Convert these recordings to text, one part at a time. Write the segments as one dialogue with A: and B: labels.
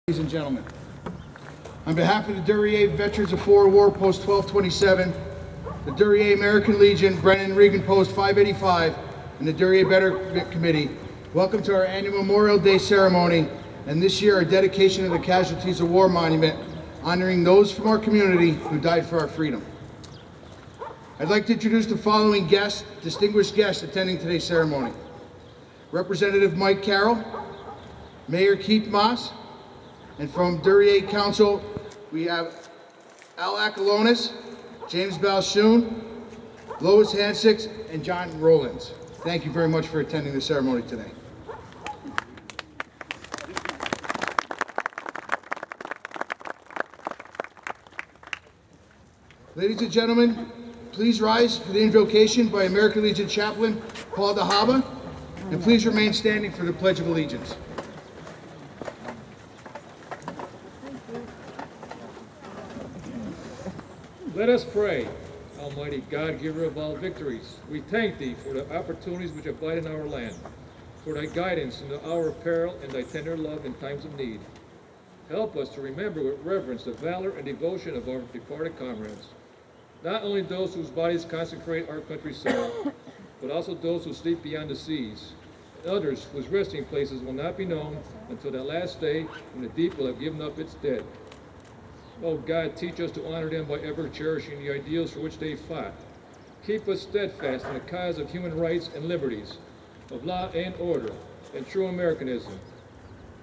A: Ladies and gentlemen, on behalf of the Duryea Veterans of Foreign War Post 1227, the Duryea American Legion, Brennan Regan Post 585, and the Duryea Betterment Committee, welcome to our annual Memorial Day ceremony, and this year our dedication of the Casualties of War Monument, honoring those from our community who died for our freedom. I'd like to introduce the following distinguished guests attending today's ceremony. Representative Mike Carroll, Mayor Keith Moss, and from Duryea Council, we have Al Acalonis, James Balshoon, Lois Hansix, and John Rowlands. Thank you very much for attending the ceremony today. Ladies and gentlemen, please rise for the invocation by American Legion Chaplain Paul DeHaba, and please remain standing for the Pledge of Allegiance.
B: Let us pray. Almighty God, giver of all victories, we thank thee for the opportunities which abide in our land, for thy guidance in the hour of peril and thy tender love in times of need. Help us to remember with reverence the valor and devotion of our departed comrades, not only those whose bodies consecrate our country's soul, but also those who sleep beyond the seas, and others whose resting places will not be known until that last day when the deep will have given up its dead. Oh God, teach us to honor them by ever cherishing the ideals for which they fought. Keep us steadfast in the cause of human rights and liberties, of law and order, and true Americanism.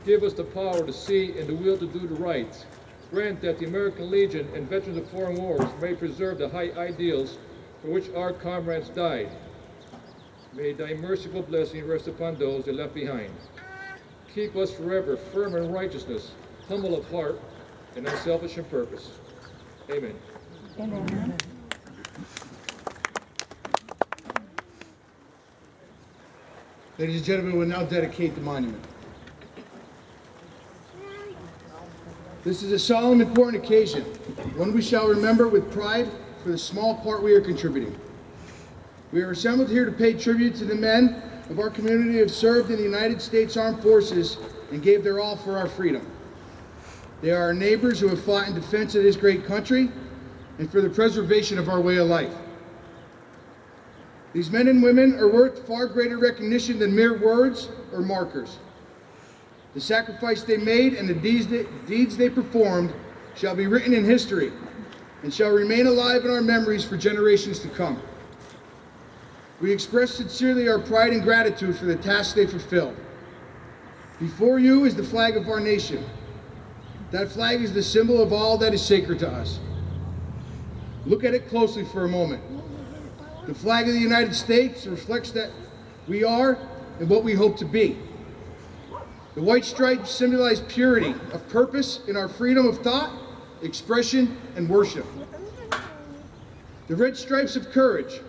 B: Give us the power to see and the will to do the right. Grant that the American Legion and Veterans of Foreign Wars may preserve the high ideals for which our comrades died. May thy merciful blessing rest upon those they left behind. Keep us forever firm in righteousness, humble of heart, and unselfish in purpose. Amen.
C: Amen.
A: Ladies and gentlemen, we'll now dedicate the monument. This is a solemn, important occasion, one we shall remember with pride for the small part we are contributing. We are assembled here to pay tribute to the men of our community who have served in the United States Armed Forces and gave their all for our freedom. They are our neighbors who have fought in defense of this great country and for the preservation of our way of life. These men and women are worth far greater recognition than mere words or markers. The sacrifice they made and the deeds they performed shall be written in history and shall remain alive in our memories for generations to come. We express sincerely our pride and gratitude for the tasks they fulfilled. Before you is the flag of our nation. That flag is the symbol of all that is sacred to us. Look at it closely for a moment. The flag of the United States reflects that we are and what we hope to be. The white stripes symbolize purity of purpose in our freedom of thought, expression, and worship. The red stripes of courage.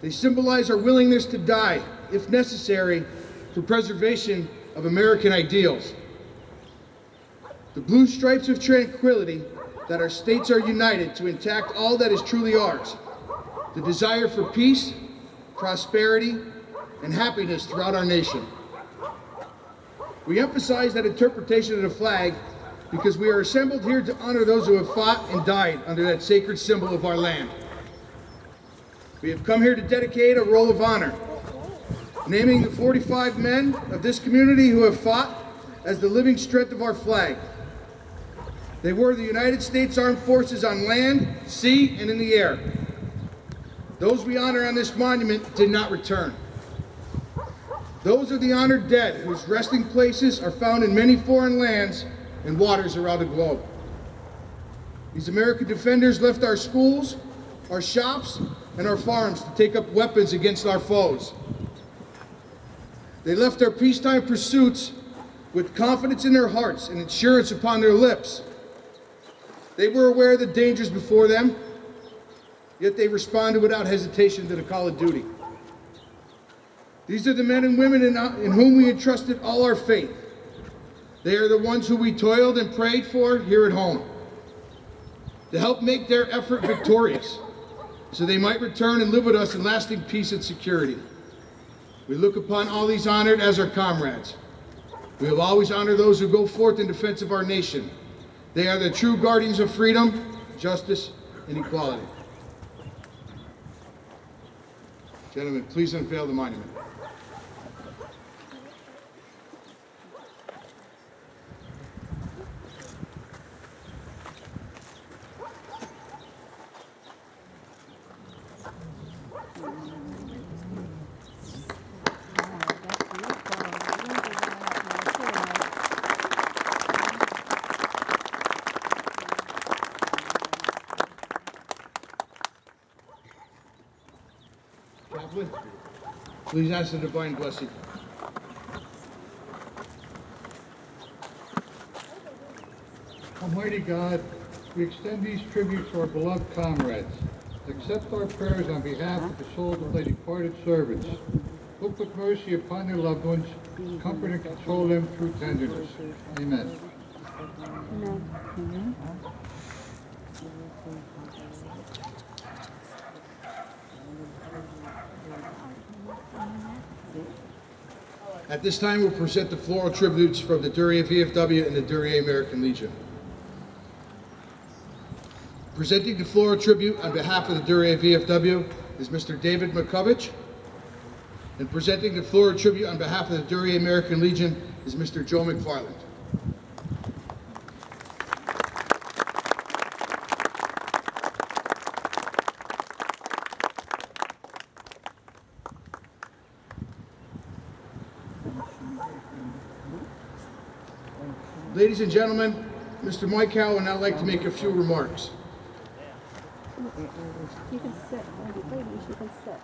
A: They symbolize our willingness to die, if necessary, for preservation of American ideals. The blue stripes of tranquility, that our states are united to intact all that is truly ours. The desire for peace, prosperity, and happiness throughout our nation. We emphasize that interpretation of the flag because we are assembled here to honor those who have fought and died under that sacred symbol of our land. We have come here to dedicate a roll of honor, naming the 45 men of this community who have fought as the living strength of our flag. They were the United States Armed Forces on land, sea, and in the air. Those we honor on this monument did not return. Those are the honored dead whose resting places are found in many foreign lands and waters around the globe. These American defenders left our schools, our shops, and our farms to take up weapons against our foes. They left their peacetime pursuits with confidence in their hearts and assurance upon their lips. They were aware of the dangers before them, yet they responded without hesitation to the call of duty. These are the men and women in whom we entrusted all our faith. They are the ones who we toiled and prayed for here at home, to help make their effort victorious, so they might return and live with us in lasting peace and security. We look upon all these honored as our comrades. We will always honor those who go forth in defense of our nation. They are the true guardians of freedom, justice, and equality. Gentlemen, please unveil the monument. Chaplain, please ask the divine blessing.
C: Almighty God, we extend these tributes to our beloved comrades. Accept our prayers on behalf of the souls of thy departed servants. Look with mercy upon their loved ones, comfort and console them through tenderness. Amen.
A: At this time, we'll present the floral tributes from the Duryea VFW and the Duryea American Legion. Presenting the floral tribute on behalf of the Duryea VFW is Mr. David McCovich. And presenting the floral tribute on behalf of the Duryea American Legion is Mr. Joe McFarland. Ladies and gentlemen, Mr. Mike Howell would now like to make a few remarks.
D: You can sit, ladies, you can sit.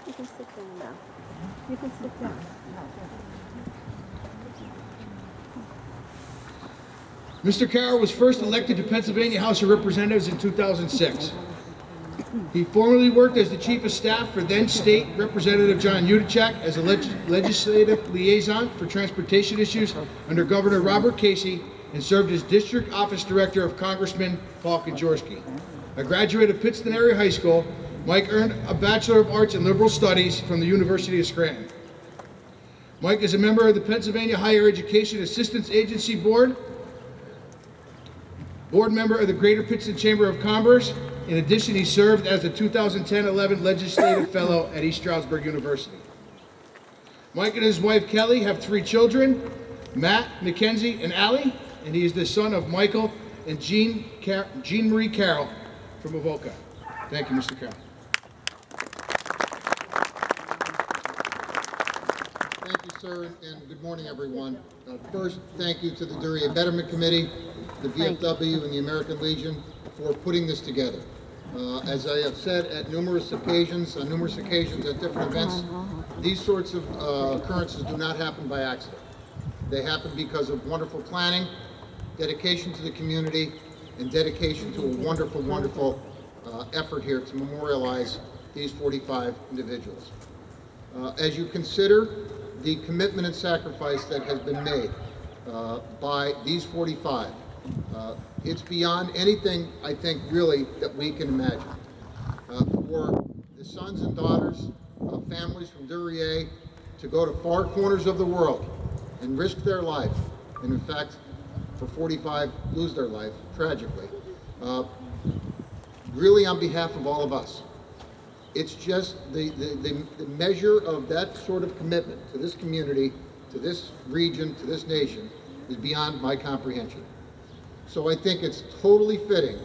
D: You can sit down now. You can sit down.
A: Mr. Carroll was first elected to Pennsylvania House of Representatives in 2006. He formerly worked as the Chief of Staff for then State Representative John Udachak as a legislative liaison for transportation issues under Governor Robert Casey and served as District Office Director of Congressman Paul Kajorski. A graduate of Pittston Area High School, Mike earned a Bachelor of Arts in Liberal Studies from the University of Scranton. Mike is a member of the Pennsylvania Higher Education Assistance Agency Board, board member of the Greater Pittston Chamber of Commerce. In addition, he served as the 2010-11 Legislative Fellow at East Stroudsburg University. Mike and his wife Kelly have 3 children, Matt, Mackenzie, and Allie, and he is the son of Michael and Jean Marie Carroll from Avoca. Thank you, Mr. Carroll.
E: Thank you, sir, and good morning, everyone. First, thank you to the Duryea Betterment Committee, the VFW, and the American Legion for putting this together. As I have said at numerous occasions at different events, these sorts of occurrences do not happen by accident. They happen because of wonderful planning, dedication to the community, and dedication to a wonderful, wonderful effort here to memorialize these 45 individuals. As you consider the commitment and sacrifice that has been made by these 45, it's beyond anything, I think, really, that we can imagine. For the sons and daughters of families from Duryea to go to far corners of the world and risk their life, and in fact, for 45, lose their life, tragically, really on behalf of all of us. It's just the measure of that sort of commitment to this community, to this region, to this nation, is beyond my comprehension. So I think it's totally fitting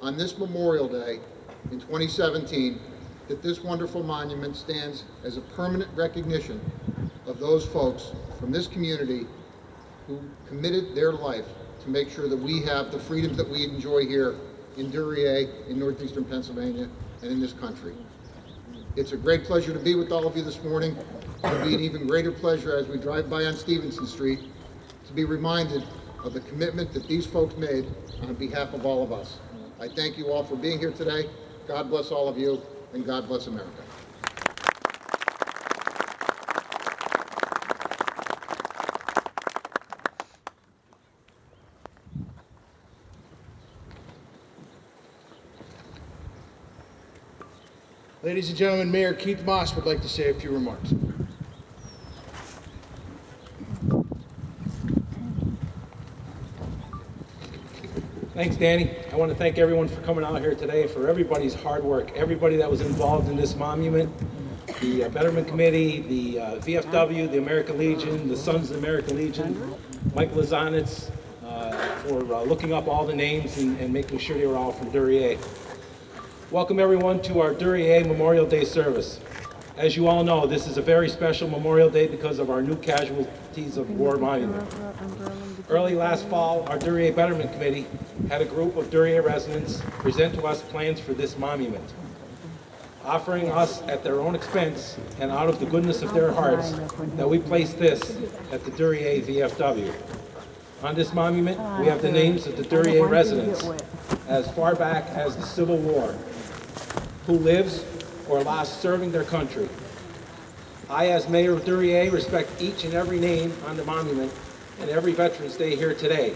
E: on this Memorial Day in 2017 that this wonderful monument stands as a permanent recognition of those folks from this community who committed their life to make sure that we have the freedoms that we enjoy here in Duryea, in northeastern Pennsylvania, and in this country. It's a great pleasure to be with all of you this morning. It'll be an even greater pleasure as we drive by on Stevenson Street to be reminded of the commitment that these folks made on behalf of all of us. I thank you all for being here today. God bless all of you, and God bless America.
A: Ladies and gentlemen, Mayor Keith Moss would like to say a few remarks.
F: Thanks, Danny. I want to thank everyone for coming out here today, for everybody's hard work, everybody that was involved in this monument, the Betterment Committee, the VFW, the American Legion, the Sons of the American Legion, Mike Lazanitz, for looking up all the names and making sure they were all from Duryea. Welcome everyone to our Duryea Memorial Day service. As you all know, this is a very special Memorial Day because of our new Casualties of War monument. Early last fall, our Duryea Betterment Committee had a group of Duryea residents present to us plans for this monument, offering us at their own expense and out of the goodness of their hearts that we place this at the Duryea VFW. On this monument, we have the names of the Duryea residents as far back as the Civil War, who lives or lost serving their country. I, as Mayor of Duryea, respect each and every name on the monument and every Veterans Day here today.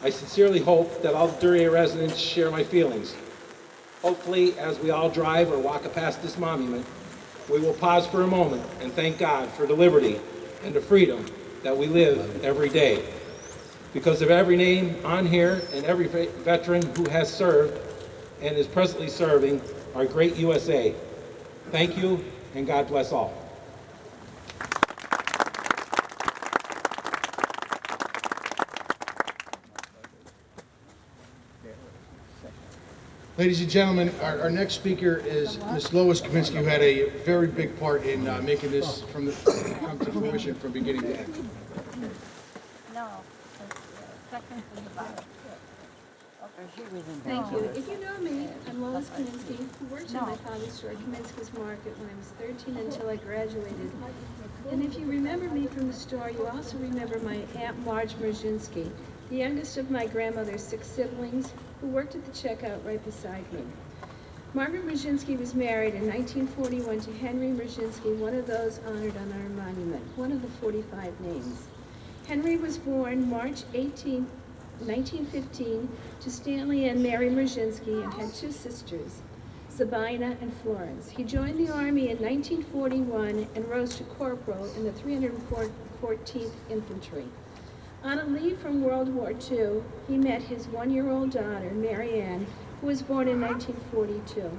F: I sincerely hope that all the Duryea residents share my feelings. Hopefully, as we all drive or walk past this monument, we will pause for a moment and thank God for the liberty and the freedom that we live every day. Because of every name on here and every veteran who has served and is presently serving our great USA. Thank you, and God bless all.
A: Ladies and gentlemen, our next speaker is Ms. Lois Kaminsky, who had a very big part in making this come to fruition from beginning to end.
G: No, second from the bottom.
D: Thank you. If you know me, I'm Lois Kaminsky, who worked at my father's store, Kaminsky's Market, when I was 13 until I graduated. And if you remember me from the store, you also remember my Aunt Marge Merzinski, the youngest of my grandmother's 6 siblings, who worked at the checkout right beside me. Margaret Merzinski was married in 1941 to Henry Merzinski, one of those honored on our monument, one of the 45 names. Henry was born March 18, 1915, to Stanley and Mary Merzinski, and had 2 sisters, Sabina and Florence. He joined the Army in 1941 and rose to corporal in the 314th Infantry. On a leave from World War II, he met his 1-year-old daughter, Mary Ann, who was born in 1942.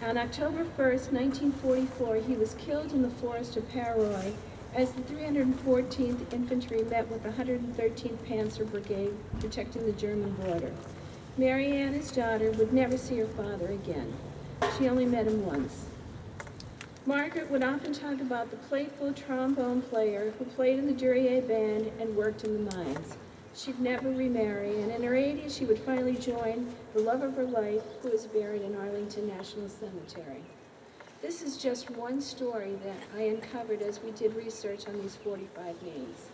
D: On October 1st, 1944, he was killed in the forest of Paroy as the 314th Infantry met with the 113th Panzer Brigade protecting the German border. Mary Ann, his daughter, would never see her father again. She only met him once. Margaret would often talk about the playful trombone player who played in the Duryea band and worked in the mines. She'd never remarry, and in her 80s she would finally join the love of her life, who is buried in Arlington National Cemetery. This is just one story that I uncovered as we did research on these 45 names.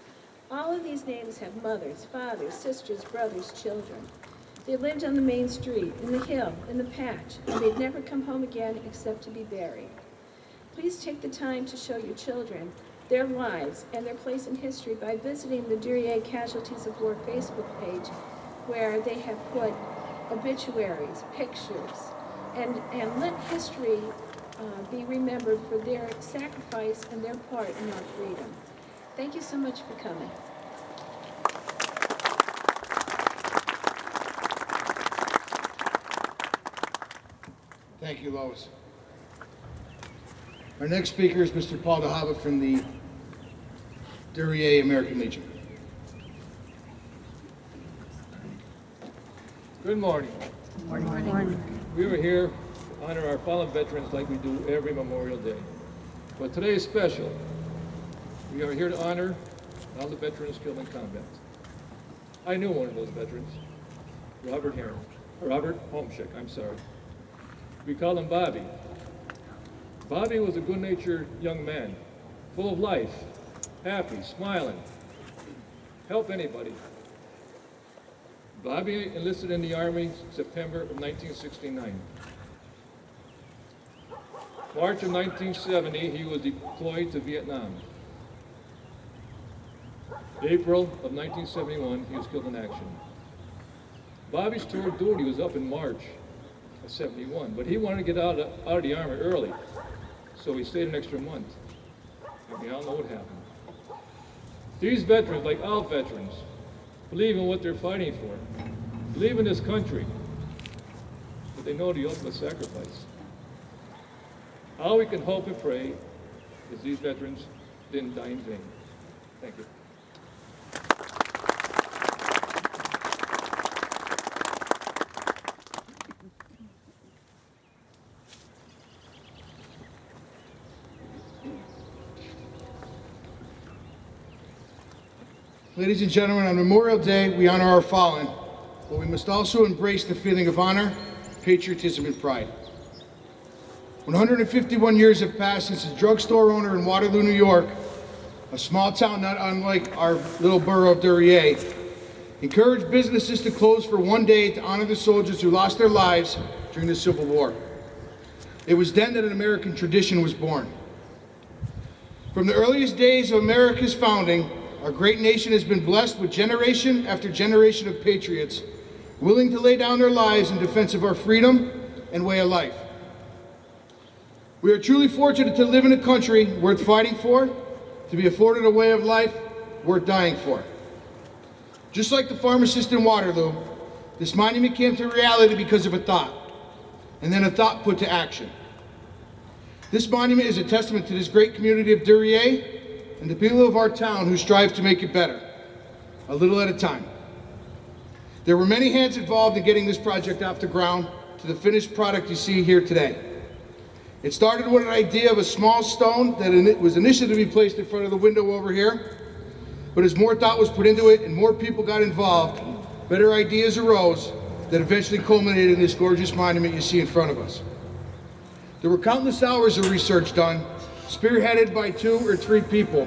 D: All of these names have mothers, fathers, sisters, brothers, children. They lived on the main street, in the hill, in the patch, and they'd never come home again except to be buried. Please take the time to show your children their lives and their place in history by visiting the Duryea Casualties of War Facebook page, where they have put obituaries, pictures, and let history be remembered for their sacrifice and their part in our freedom. Thank you so much for coming.
A: Thank you, Lois. Our next speaker is Mr. Paul DeHava from the Duryea American Legion.
B: Good morning.
G: Morning.
B: We were here to honor our fallen veterans like we do every Memorial Day. But today is special. We are here to honor all the veterans killed in combat. I knew one of those veterans, Robert Homschick, I'm sorry. We call him Bobby. Bobby was a good-natured young man, full of life, happy, smiling, help anybody. Bobby enlisted in the Army September of 1969. March of 1970, he was deployed to Vietnam. April of 1971, he was killed in action. Bobby's tour of duty was up in March of 71, but he wanted to get out of the Army early, so he stayed an extra month. And we all know what happened. These veterans, like all veterans, believe in what they're fighting for, believe in this country, but they know the ultimate sacrifice. All we can hope and pray is these veterans didn't die in vain. Thank you.
A: Ladies and gentlemen, on Memorial Day, we honor our fallen, but we must also embrace the feeling of honor, patriotism, and pride. 151 years have passed since a drugstore owner in Waterloo, New York, a small town not unlike our little borough of Duryea, encouraged businesses to close for one day to honor the soldiers who lost their lives during the Civil War. It was then that an American tradition was born. From the earliest days of America's founding, our great nation has been blessed with generation after generation of patriots willing to lay down their lives in defense of our freedom and way of life. We are truly fortunate to live in a country worth fighting for, to be afforded a way of life worth dying for. Just like the pharmacist in Waterloo, this monument came to reality because of a thought, and then a thought put to action. This monument is a testament to this great community of Duryea and the people of our town who strive to make it better, a little at a time. There were many hands involved in getting this project off the ground to the finished product you see here today. It started with an idea of a small stone that was initially to be placed in front of the window over here, but as more thought was put into it and more people got involved, better ideas arose that eventually culminated in this gorgeous monument you see in front of us. There were countless hours of research done, spearheaded by 2 or 3 people.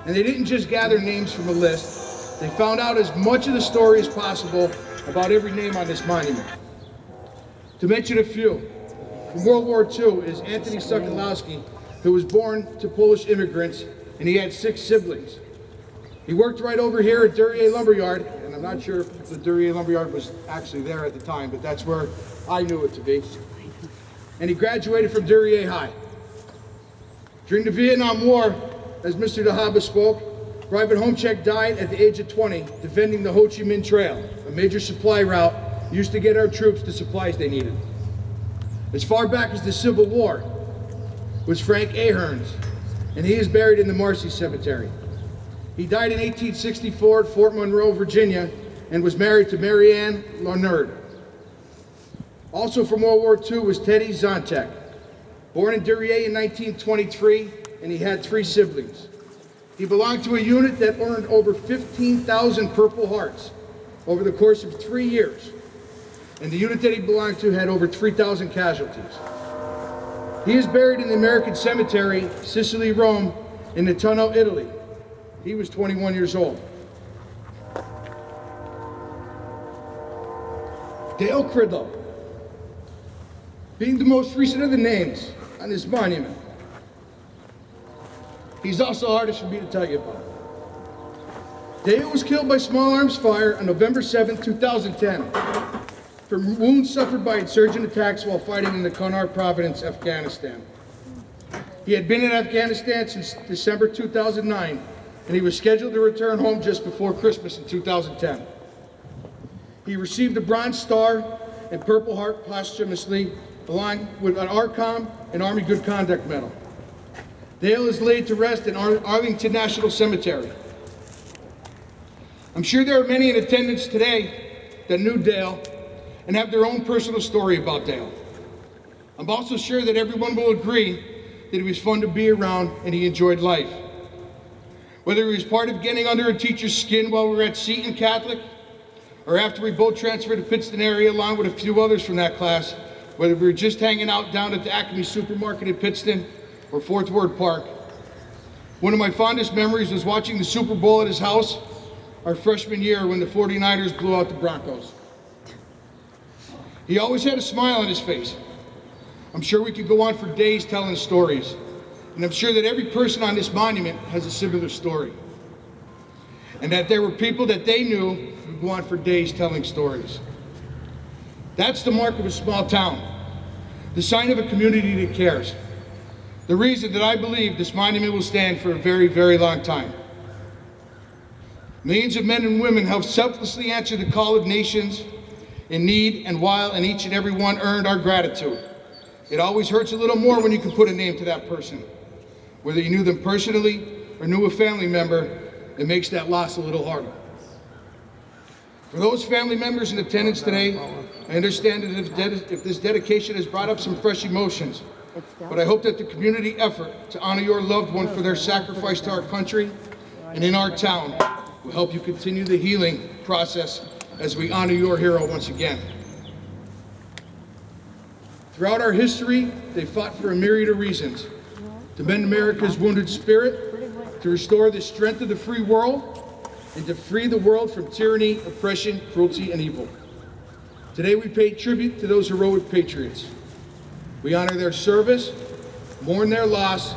A: And they didn't just gather names from a list, they found out as much of the story as possible about every name on this monument. To mention a few, from World War II is Anthony Sokolowski, who was born to Polish immigrants, and he had 6 siblings. He worked right over here at Duryea Lumberyard, and I'm not sure if the Duryea Lumberyard was actually there at the time, but that's where I knew it to be. And he graduated from Duryea High. During the Vietnam War, as Mr. DeHaba spoke, Private Homecheck died at the age of 20, defending the Ho Chi Minh Trail, a major supply route used to get our troops the supplies they needed. As far back as the Civil War was Frank Ahearns, and he is buried in the Marcy Cemetery. He died in 1864 at Fort Monroe, Virginia, and was married to Mary Ann Larnard. Also from World War II was Teddy Zontek, born in Duryea in 1923, and he had 3 siblings. He belonged to a unit that earned over 15,000 Purple Hearts over the course of 3 years. And the unit that he belonged to had over 3,000 casualties. He is buried in the American Cemetery, Sicily, Rome, in Nettuno, Italy. He was 21 years old. Dale Cridlow, being the most recent of the names on this monument. He's also hardest for me to tell you about. Dale was killed by small arms fire on November 7, 2010, from wounds suffered by insurgent attacks while fighting in the Kunar province, Afghanistan. He had been in Afghanistan since December 2009, and he was scheduled to return home just before Christmas in 2010. He received a Bronze Star and Purple Heart posthumously, along with an ARCOM and Army Good Conduct Medal. Dale is laid to rest in Arlington National Cemetery. I'm sure there are many in attendance today that knew Dale and have their own personal story about Dale. I'm also sure that everyone will agree that he was fun to be around and he enjoyed life. Whether he was part of getting under a teacher's skin while we were at Seton Catholic, or after we both transferred to Pittston area along with a few others from that class, whether we were just hanging out down at the Acme Supermarket in Pittston or Fourth Ward Park. One of my fondest memories was watching the Super Bowl at his house our freshman year when the 49ers blew out the Broncos. He always had a smile on his face. I'm sure we could go on for days telling stories, and I'm sure that every person on this monument has a similar story. And that there were people that they knew would go on for days telling stories. That's the mark of a small town, the sign of a community that cares. The reason that I believe this monument will stand for a very, very long time. Millions of men and women have selflessly answered the call of nations in need, and each and every one earned our gratitude. It always hurts a little more when you can put a name to that person. Whether you knew them personally or knew a family member, it makes that loss a little harder. For those family members in attendance today, I understand that if this dedication has brought up some fresh emotions, but I hope that the community effort to honor your loved one for their sacrifice to our country and in our town will help you continue the healing process as we honor your hero once again. Throughout our history, they fought for a myriad of reasons: to mend America's wounded spirit, to restore the strength of the free world, and to free the world from tyranny, oppression, cruelty, and evil. Today we pay tribute to those heroic patriots. We honor their service, mourn their loss,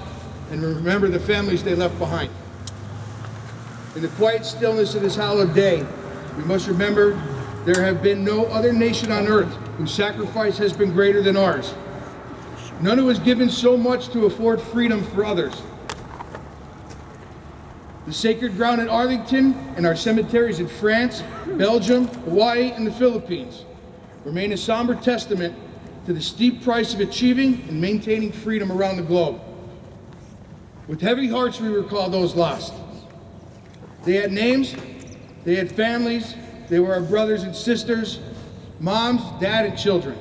A: and remember the families they left behind. In the quiet stillness of this hallowed day, we must remember there have been no other nation on earth whose sacrifice has been greater than ours. None who has given so much to afford freedom for others. The sacred ground in Arlington and our cemeteries in France, Belgium, Hawaii, and the Philippines remain a somber testament to the steep price of achieving and maintaining freedom around the globe. With heavy hearts, we recall those lost. They had names, they had families, they were our brothers and sisters, moms, dad, and children.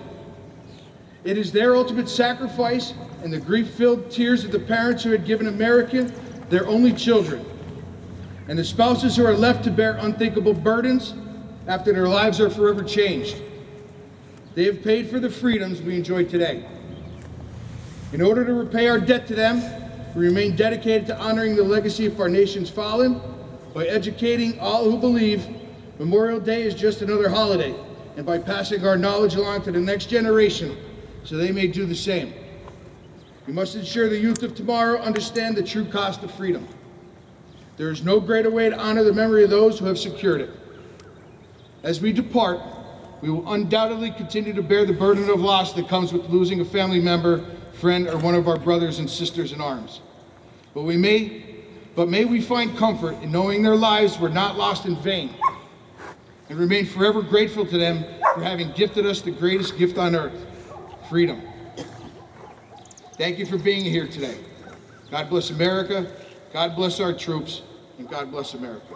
A: It is their ultimate sacrifice and the grief-filled tears of the parents who had given America their only children, and the spouses who are left to bear unthinkable burdens after their lives are forever changed. They have paid for the freedoms we enjoy today. In order to repay our debt to them, we remain dedicated to honoring the legacy of our nation's fallen by educating all who believe Memorial Day is just another holiday, and by passing our knowledge along to the next generation so they may do the same. We must ensure the youth of tomorrow understand the true cost of freedom. There is no greater way to honor the memory of those who have secured it. As we depart, we will undoubtedly continue to bear the burden of loss that comes with losing a family member, friend, or one of our brothers and sisters in arms. But may we find comfort in knowing their lives were not lost in vain, and remain forever grateful to them for having gifted us the greatest gift on earth, freedom. Thank you for being here today. God bless America, God bless our troops, and God bless America.